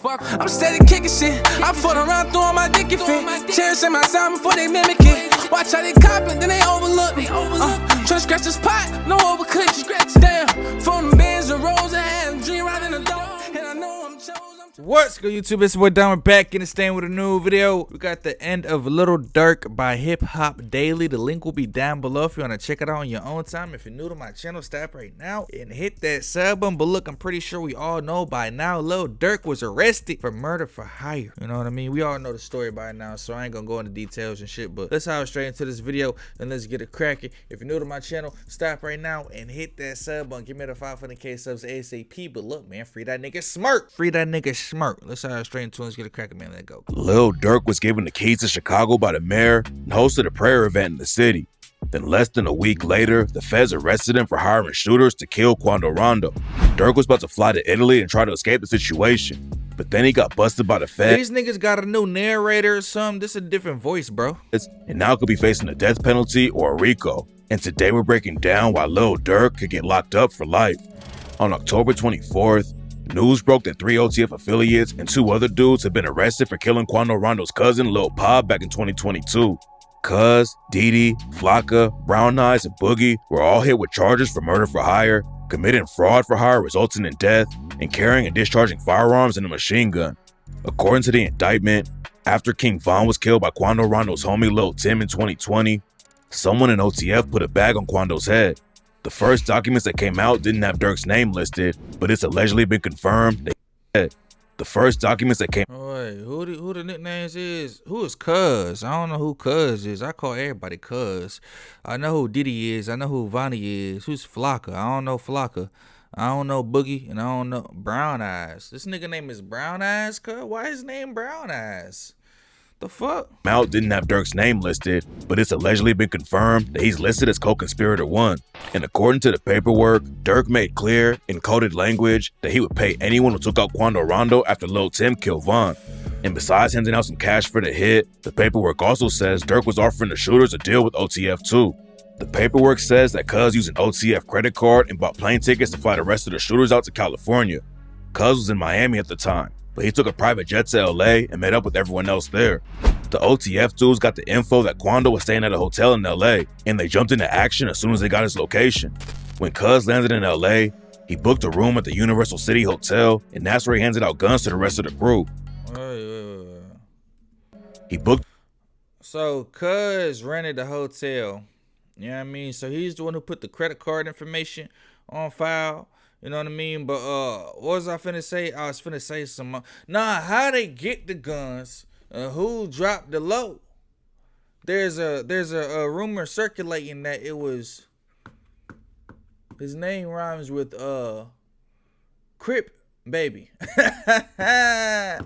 Fuck, I'm steady kicking shit. I fought around throwing my dick and fit. Cherishing my sound before they mimic it. Watch how they cop it, then they overlook me. Try to scratch this pot, no overcooked. Damn, from the bands and rolls, I had a dream right in the door. And I know I'm chosen. What's good, YouTube? It's your boy Donn. We're back in the stand with a new video. We got the end of Lil Durk by Hip Hop Daily. The link will be down below if you want to check it out on your own time. If you're new to my channel, stop right now and hit that sub button. But look, I'm pretty sure we all know by now Lil Durk was arrested for murder for hire. You know what I mean? We all know the story by now, so I ain't gonna go into details and shit. But let's hop straight into this video and let's get it cracking. If you're new to my channel, stop right now and hit that sub button. Give me the 500K subs ASAP. But look, man, free that nigga Smirk. Free that nigga Smirk. Let's hop straight into it. Let's get it cracking, man. Let go. Lil Durk was given the keys to Chicago by the mayor and hosted a prayer event in the city. Then less than a week later, the feds arrested him for hiring shooters to kill Quando Rondo. Durk was about to fly to Italy and try to escape the situation, but then he got busted by the feds. These niggas got a new narrator or something. This is a different voice, bro. And now could be facing a death penalty or a RICO. And today we're breaking down why Lil Durk could get locked up for life. On October 24th, news broke that 3 OTF affiliates and 2 other dudes had been arrested for killing Quando Rondo's cousin, Lil Pop, back in 2022. Cuz, Didi, Flocka, Brown Eyes, and Boogie were all hit with charges for murder for hire, committing fraud for hire resulting in death, and carrying and discharging firearms and a machine gun. According to the indictment, after King Von was killed by Quando Rondo's homie Lil Tim in 2020, someone in OTF put a bag on Quando's head. The first documents that came out didn't have Durk's name listed, but it's allegedly been confirmed that he's dead. The first documents that came Wait, who the nicknames is? Who is Cuz? I don't know who Cuz is. I call everybody Cuz. I know who Diddy is. I know who Vonnie is. Who's Flocka? I don't know Flocka. I don't know Boogie, and I don't know Brown Eyes. This nigga name is Brown Eyes, cuz? Why his name Brown Eyes? The fuck? out didn't have Durk's name listed, but it's allegedly been confirmed that he's listed as co-conspirator 1. And according to the paperwork, Durk made clear in coded language that he would pay anyone who took out Quando Rondo after Lil Tim killed Von. And besides handing out some cash for the hit, the paperwork also says Durk was offering the shooters a deal with OTF too. The paperwork says that Cuz used an OTF credit card and bought plane tickets to fly the rest of the shooters out to California. Cuz was in Miami at the time, but he took a private jet to LA and met up with everyone else there. The OTF dudes got the info that Quando was staying at a hotel in LA, and they jumped into action as soon as they got his location. When Cuz landed in LA, he booked a room at the Universal City Hotel, and that's where he handed out guns to the rest of the crew. Wait. He booked So Cuz rented the hotel. You know what I mean? So he's the one who put the credit card information on file. You know what I mean? But what was I finna say? I was finna say some. Nah, how they get the guns? Who dropped the load? There's a rumor circulating that it was. His name rhymes with Crip Baby. I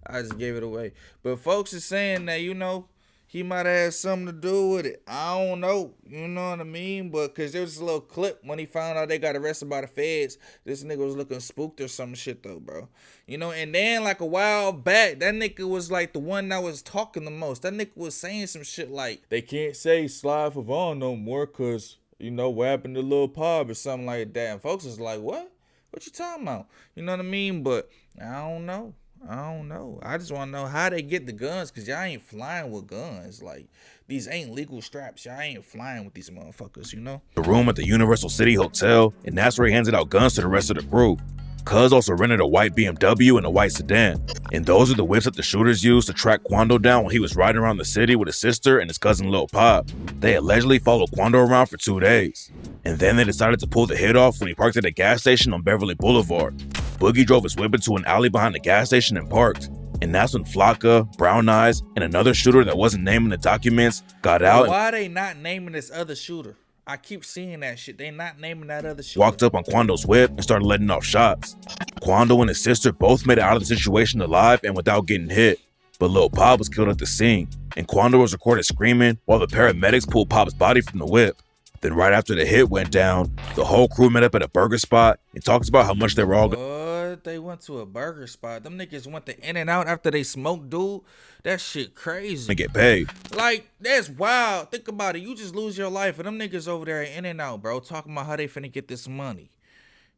just gave it away. But folks are saying that, you know, he might have had something to do with it. I don't know. You know what I mean? But because there was a little clip when he found out they got arrested by the feds. This nigga was looking spooked or some shit though, bro. You know, and then like a while back, that nigga was like the one that was talking the most. That nigga was saying some shit like, they can't say Slide for Von no more because, you know, what happened to Lil Pop or something like that. And folks was like, what? What you talking about? You know what I mean? But I don't know. I just want to know how they get the guns, because y'all ain't flying with guns. Like, these ain't legal straps. Y'all ain't flying with these motherfuckers, you know? a room at the Universal City Hotel, and that's where he handed out guns to the rest of the crew. Cuz also rented a white BMW and a white sedan, and those are the whips that the shooters used to track Quando down when he was riding around the city with his sister and his cousin Lil Pop. They allegedly followed Quando around for 2 days, and then they decided to pull the hit off when he parked at a gas station on Beverly Boulevard. Boogie drove his whip into an alley behind the gas station and parked, and that's when Flocka, Brown Eyes, and another shooter that wasn't named in the documents got out. Why are they not naming this other shooter? I keep seeing that shit. They not naming that other shooter. Walked up on Quando's whip and started letting off shots. Quando and his sister both made it out of the situation alive and without getting hit, but Lil Pop was killed at the scene, and Quando was recorded screaming while the paramedics pulled Pop's body from the whip. Then right after the hit went down, the whole crew met up at a burger spot and talked about how much they were all What? They went to a burger spot. Them niggas went to In-N-Out after they smoked, dude. That shit crazy. gonna get paid. Like, that's wild. Think about it. You just lose your life, and them niggas over there at In-N-Out, bro, talking about how they finna get this money.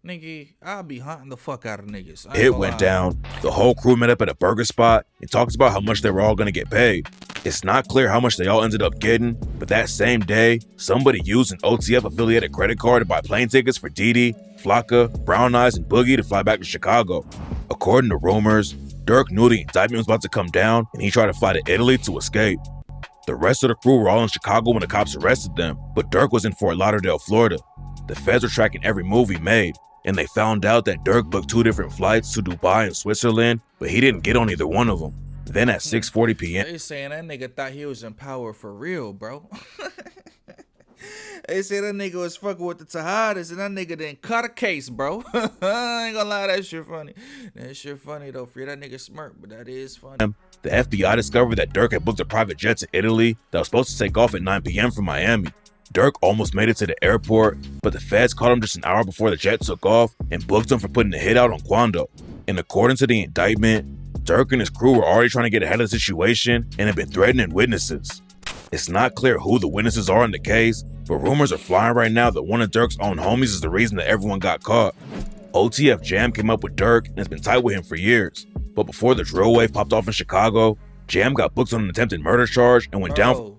Nigga, I'll be hunting the fuck out of niggas. I ain't Hit gonna went lie. down, the whole crew met up at a burger spot and talks about how much they were all gonna get paid. It's not clear how much they all ended up getting, but that same day, somebody used an OTF affiliated credit card to buy plane tickets for Didi, Flocka, Brown Eyes, and Boogie to fly back to Chicago. According to rumors, Durk knew the indictment was about to come down and he tried to fly to Italy to escape. The rest of the crew were all in Chicago when the cops arrested them, but Durk was in Fort Lauderdale, Florida. The feds were tracking every move he made, and they found out that Durk booked 2 different flights to Dubai and Switzerland, but he didn't get on either one of them. Then at 6:40 p.m. They saying that nigga thought he was in power for real, bro. They say that nigga was fucking with the Tejadas and that nigga didn't cut a case, bro. I ain't gonna lie, that shit funny. That shit funny though. Free that nigga smirk, but that is funny. The FBI discovered that Durk had booked a private jet to Italy that was supposed to take off at 9 p.m. from Miami. Durk almost made it to the airport, but the feds caught him just an hour before the jet took off and booked him for putting a hit out on Quando. And according to the indictment, Durk and his crew were already trying to get ahead of the situation and had been threatening witnesses. It's not clear who the witnesses are in the case, but rumors are flying right now that one of Durk's own homies is the reason that everyone got caught. OTF Jam came up with Durk and has been tight with him for years, but before the drill wave popped off in Chicago, Jam got booked on an attempted murder charge and went down.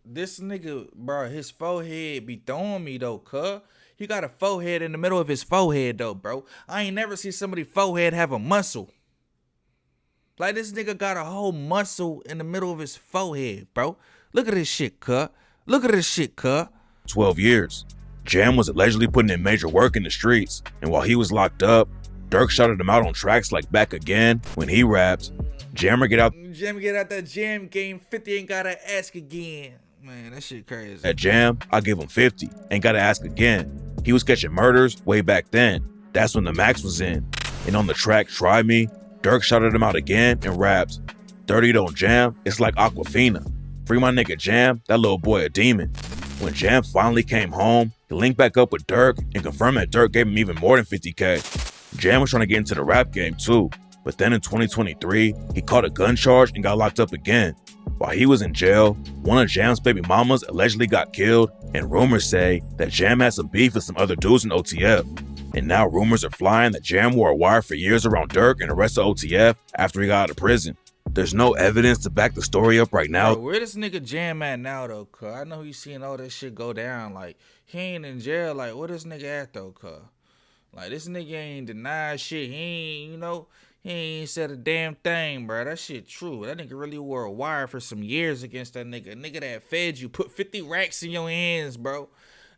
This nigga, bro, his forehead be throwing me though, cuz. He got a forehead in the middle of his forehead though, bro. I ain't never seen somebody's forehead have a muscle. Like this nigga got a whole muscle in the middle of his forehead, bro. Look at this shit, cuz. Look at this shit, cuz. 12 years. Jam was allegedly putting in major work in the streets, and while he was locked up, Durk shouted him out on tracks like Back Again when he rapped, Jammer get out that jam game, 50 ain't gotta ask again. Man, that shit crazy. At Jam, I give him 50, ain't gotta ask again. He was catching murders way back then. That's when the max was in. And on the track Try Me, Durk shouted him out again and rapped, 30 don't jam, it's like Aquafina. Free my nigga Jam, that little boy a demon. When Jam finally came home, he linked back up with Durk and confirmed that Durk gave him even more than 50K. Jam was trying to get into the rap game too, but then in 2023, he caught a gun charge and got locked up again. While he was in jail, one of Jam's baby mamas allegedly got killed, and rumors say that Jam had some beef with some other dudes in OTF. And now rumors are flying that Jam wore a wire for years around Durk and the rest of OTF after he got out of prison. There's no evidence to back the story up right now. Bro, where this nigga Jam at now though, cuz? I know he's seeing all this shit go down. Like, he ain't in jail. Like, where this nigga at though, cuz? Like, this nigga ain't denied shit. He ain't, he ain't said a damn thing, bro. That shit true. That nigga really wore a wire for some years against that nigga. A nigga that fed you, put 50 racks in your hands, bro.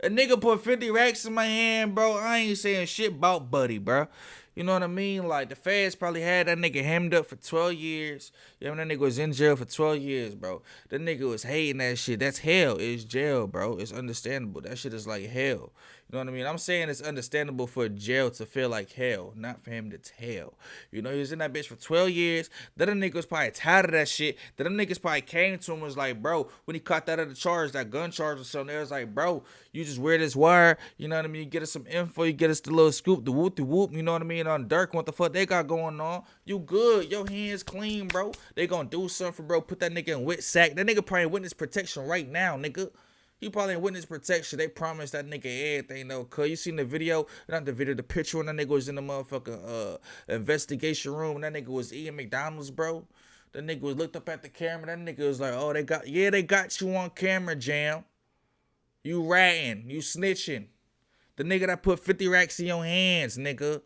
A nigga put 50 racks in my hand, bro. I ain't saying shit about Buddy, bro. You know what I mean? Like, the feds probably had that nigga hemmed up for 12 years. Yeah, that nigga was in jail for 12 years, bro. That nigga was hating that shit. That's hell. It's jail, bro. It's understandable. That shit is like hell. You know what I mean? I'm saying it's understandable for jail to feel like hell, not for him to tell. You know, he was in that bitch for 12 years. Then the nigga was probably tired of that shit. Then the niggas probably came to him and was like, bro, when he caught that other charge, that gun charge or something, they was like, bro, you just wear this wire. You know what I mean? You get us some info. You get us the little scoop, the whoop. You know what I mean? On Durk, what the fuck they got going on? You good. Your hands clean, bro. They gonna do something, bro. Put that nigga in wit sack. That nigga probably in witness protection right now, nigga. He probably in witness protection. They promised that nigga everything, though. Cuz you seen the video? Not the video, the picture when that nigga was in the motherfucking investigation room. And that nigga was eating McDonald's, bro. That nigga was looked up at the camera. That nigga was like, oh, they got you on camera, Jam. You ratting. You snitching. The nigga that put 50 racks in your hands, nigga.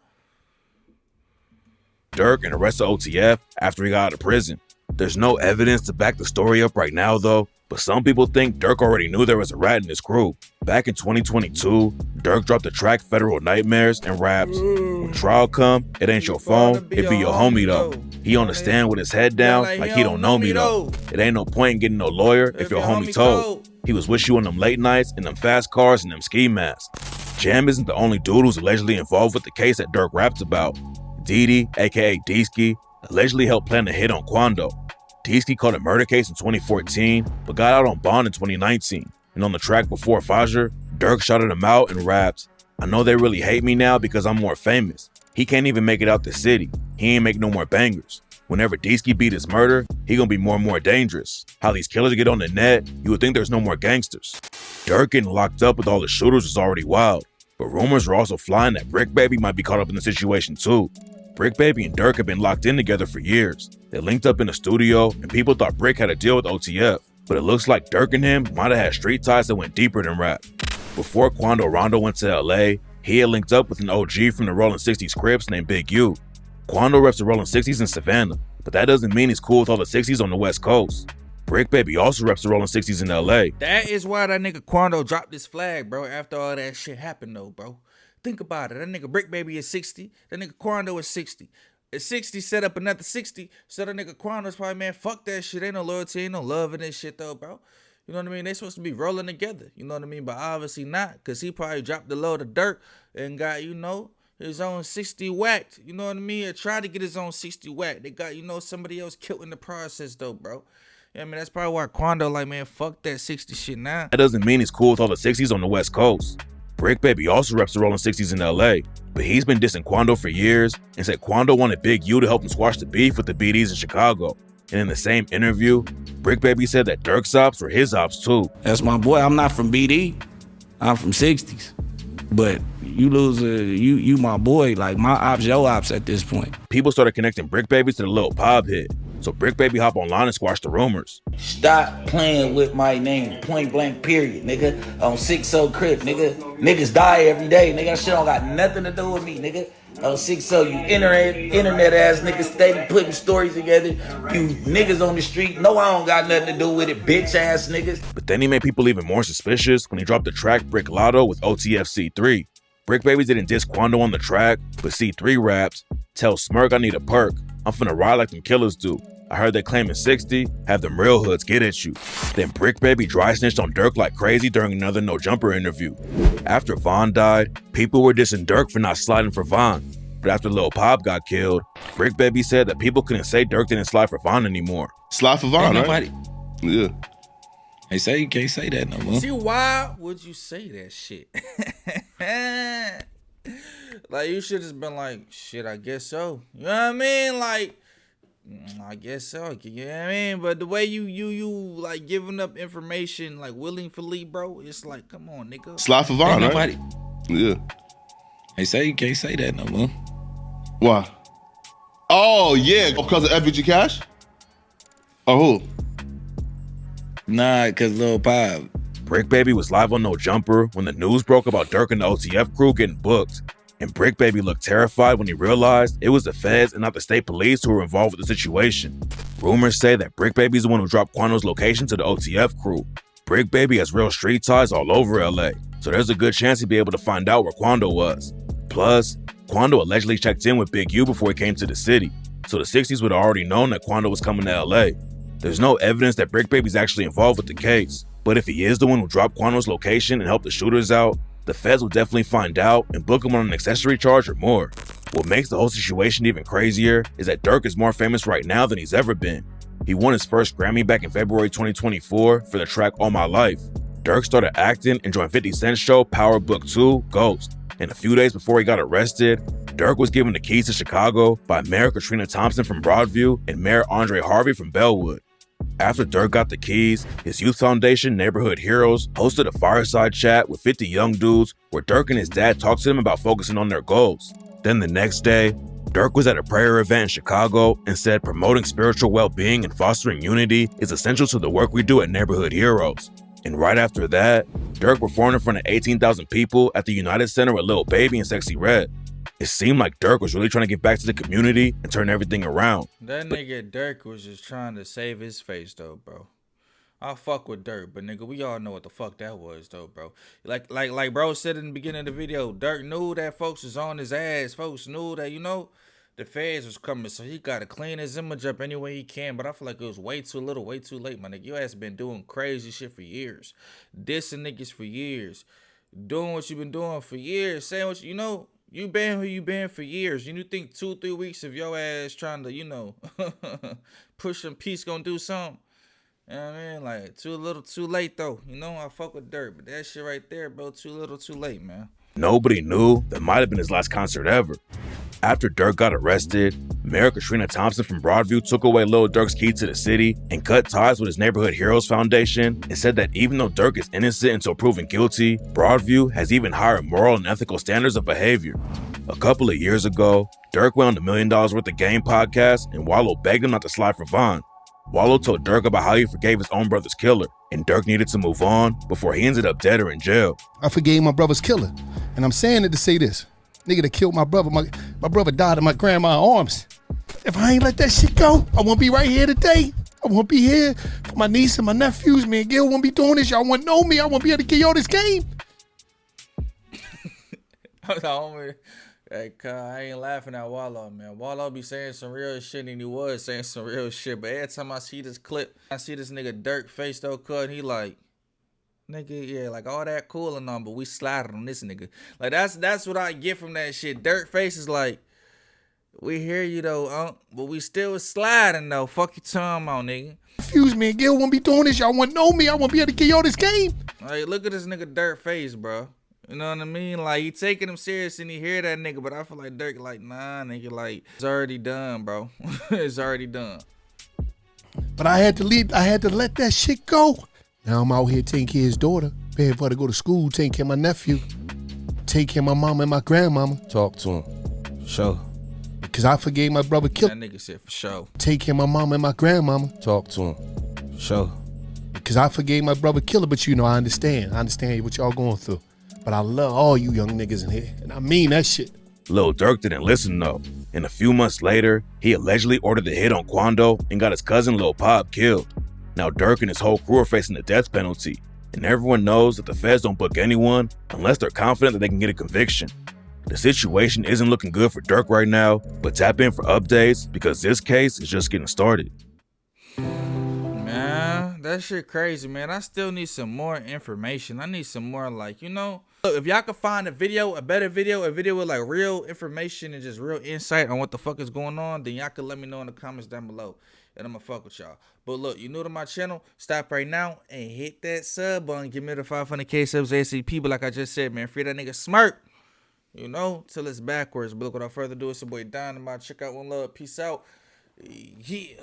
Durk and the rest of OTF after he got out of prison. There's no evidence to back the story up right now, though. But some people think Durk already knew there was a rat in his crew. Back in 2022, Durk dropped the track Federal Nightmares and raps, when trial come, it ain't your phone, it be your homie though. He on the stand with his head down like he don't know me though. It ain't no point in getting no lawyer if your homie told. He was with you on them late nights, in them fast cars, and them ski masks. Jam isn't the only dude who's allegedly involved with the case that Durk raps about. Didi, aka Deeski, allegedly helped plan the hit on Quando. Deeski caught a murder case in 2014, but got out on bond in 2019. And on the track Before Fajr, Durk shouted him out and rapped, I know they really hate me now because I'm more famous. He can't even make it out the city. He ain't make no more bangers. Whenever Deeski beat his murder, he gonna be more and more dangerous. How these killers get on the net, you would think there's no more gangsters. Durk getting locked up with all the shooters is already wild. But rumors are also flying that Brick Baby might be caught up in the situation too. Brick Baby and Durk have been locked in together for years. They linked up in the studio, and people thought Brick had a deal with OTF. But it looks like Durk and him might have had street ties that went deeper than rap. Before Quando Rondo went to LA, he had linked up with an OG from the Rolling 60s Crips named Big U. Quando reps the Rolling 60s in Savannah, but that doesn't mean he's cool with all the 60s on the West Coast. Brick Baby also reps the Rolling 60s in LA. That is why that nigga Quando dropped his flag, bro, after all that shit happened, though, bro. Think about it. That nigga Brick Baby is 60. That nigga Quando is 60. At 60, set up another 60. So that nigga Quando's probably, man, fuck that shit. Ain't no loyalty, ain't no love in this shit, though, bro. You know what I mean? They supposed to be rolling together. You know what I mean? But obviously not, because he probably dropped the load of dirt and got, you know, his own 60 whacked. You know what I mean? Or tried to get his own 60 whacked. They got, you know, somebody else killed in the process, though, bro. Yeah, I mean, that's probably why Quando like, man, fuck that 60 shit now. That doesn't mean he's cool with all the 60s on the West Coast. Brick Baby also reps the Rolling 60s in LA, but he's been dissing Quando for years and said Quando wanted Big U to help him squash the beef with the BDs in Chicago. And in the same interview, Brick Baby said that Durk's ops were his ops too. That's my boy. I'm not from BD. I'm from 60s. But you lose you my boy. Like, my ops, your ops at this point. People started connecting Brick Baby to the Lil Pop hit, so Brick Baby hopped online and squashed the rumors. Stop playing with my name, point blank, period, nigga. On 6-0 Crip, nigga. Niggas die every day, nigga. That shit don't got nothing to do with me, nigga. On 6-0, you internet ass niggas steady putting stories together. You niggas on the street, no, I don't got nothing to do with it, bitch ass niggas. But then he made people even more suspicious when he dropped the track Brick Lotto with OTF C3. Brick Baby didn't diss Quando on the track, but C3 raps, "Tell Smirk I need a perk. I'm finna ride like them killers do. I heard they claiming 60, have them real hoods get at you." Then Brick Baby dry snitched on Durk like crazy during another No Jumper interview. After Von died, people were dissing Durk for not sliding for Von. But after Lil Pop got killed, Brick Baby said that people couldn't say Durk didn't slide for Von anymore. Slide for Von, right? Yeah. They say you can't say that no more. See, why would you say that shit? Like, you should have been like, shit, I guess so. You know what I mean? Like, I guess so. You know what I mean? But the way you like giving up information like willingly, bro, it's like, come on, nigga. Slide for Von, right? Yeah. They say you can't say that no more. Why? Oh, yeah, because of FBG Cash? Or who? Nah, cause Lil Pop. Brick Baby was live on No Jumper when the news broke about Durk and the OTF crew getting booked. And Brick Baby looked terrified when he realized it was the feds and not the state police who were involved with the situation. Rumors say that Brick Baby's the one who dropped Quando's location to the OTF crew. Brick Baby has real street ties all over LA, so there's a good chance he'd be able to find out where Quando was. Plus, Quando allegedly checked in with Big U before he came to the city, so the 60s would have already known that Quando was coming to LA. There's no evidence that Brick Baby's actually involved with the case, but if he is the one who dropped Quando's location and helped the shooters out, the feds will definitely find out and book him on an accessory charge or more. What makes the whole situation even crazier is that Durk is more famous right now than he's ever been. He won his first Grammy back in February 2024 for the track All My Life. Durk started acting and joined 50 Cent's show Power Book 2, Ghost. And a few days before he got arrested, Durk was given the keys to Chicago by Mayor Katrina Thompson from Broadview and Mayor Andre Harvey from Bellwood. After Durk got the keys, his youth foundation, Neighborhood Heroes, hosted a fireside chat with 50 young dudes where Durk and his dad talked to them about focusing on their goals. Then the next day, Durk was at a prayer event in Chicago and said promoting spiritual well-being and fostering unity is essential to the work we do at Neighborhood Heroes. And right after that, Durk performed in front of 18,000 people at the United Center with Lil Baby and Sexy Red. It seemed like Durk was really trying to get back to the community and turn everything around. That nigga Durk was just trying to save his face, though, bro. I fuck with Durk, but nigga, we all know what the fuck that was, though, bro. Like bro said in the beginning of the video, Durk knew that folks was on his ass. Folks knew that, you know, the feds was coming, so he gotta clean his image up any way he can. But I feel like it was way too little, way too late, my nigga. Your ass been doing crazy shit for years, dissing niggas for years, doing what you been doing for years, saying what you know. You been who you been for years. You think 2-3 weeks of your ass trying to, you know, push some peace gonna do something? You know what I mean? Like, too little, too late, though. You know, I fuck with Durk, but that shit right there, bro, too little, too late, man. Nobody knew that might have been his last concert ever. After Durk got arrested, Mayor Katrina Thompson from Broadview took away Lil Durk's key to the city and cut ties with his Neighborhood Heroes Foundation and said that even though Durk is innocent until proven guilty, Broadview has even higher moral and ethical standards of behavior. A couple of years ago, Durk went on the $1 Million Worth of Game podcast and Wallow begged him not to slide for Vaughn. Wallow told Durk about how he forgave his own brother's killer, and Durk needed to move on before he ended up dead or in jail. I forgave my brother's killer, and I'm saying it to say this. Nigga that killed my brother, my brother died in my grandma's arms. If I ain't let that shit go, I won't be right here today. I won't be here for my niece and my nephews. Me and Gil won't be doing this. Y'all won't know me. I won't be able to give y'all this game. Hey, I ain't laughing at Wallow, man. Wallow be saying some real shit, and he was saying some real shit. But every time I see this clip, I see this nigga Durk face though cut, and he like, nigga, yeah, like all that cool and all, but we slided on this nigga. Like that's what I get from that shit. Durk face is like, we hear you though, but we still sliding though. Fuck you talking about, nigga. Excuse me, Gil won't be doing this. Y'all won't know me. I won't be able to give y'all this game. Like, look at this nigga Durk face, bro. You know what I mean? Like, he taking him serious and he hear that nigga, but I feel like Durk like, nah, nigga, like, it's already done, bro. It's already done. But I had to leave. I had to let that shit go. Now I'm out here taking care of his daughter, paying for her to go to school, taking care of my nephew, taking care of my mama and my grandmama. Talk to him. Show. Because I forgave my brother killer. That nigga said for sure. Take care of my mama and my grandmama. Talk to him. Show. Because I forgave my brother killer, but you know, I understand. I understand what y'all going through. But I love all you young niggas in here, and I mean that shit. Lil Durk didn't listen though, and a few months later, he allegedly ordered the hit on Quando and got his cousin Lil Pop killed. Now Durk and his whole crew are facing the death penalty, and everyone knows that the feds don't book anyone unless they're confident that they can get a conviction. The situation isn't looking good for Durk right now, but tap in for updates because this case is just getting started. Man, that shit crazy, man. I still need some more information. I need some more, like, you know, look, if y'all can find a better video with like real information and just real insight on what the fuck is going on, then y'all can let me know in the comments down below, and I'm gonna fuck with y'all. But look, you new to my channel, stop right now and hit that sub button. Give me the 500K subs ACP. But like I just said, man, free that nigga Smirk, you know, till it's backwards. But look, without further ado, it's your boy Donn. Check out One Love. Peace out. Yeah.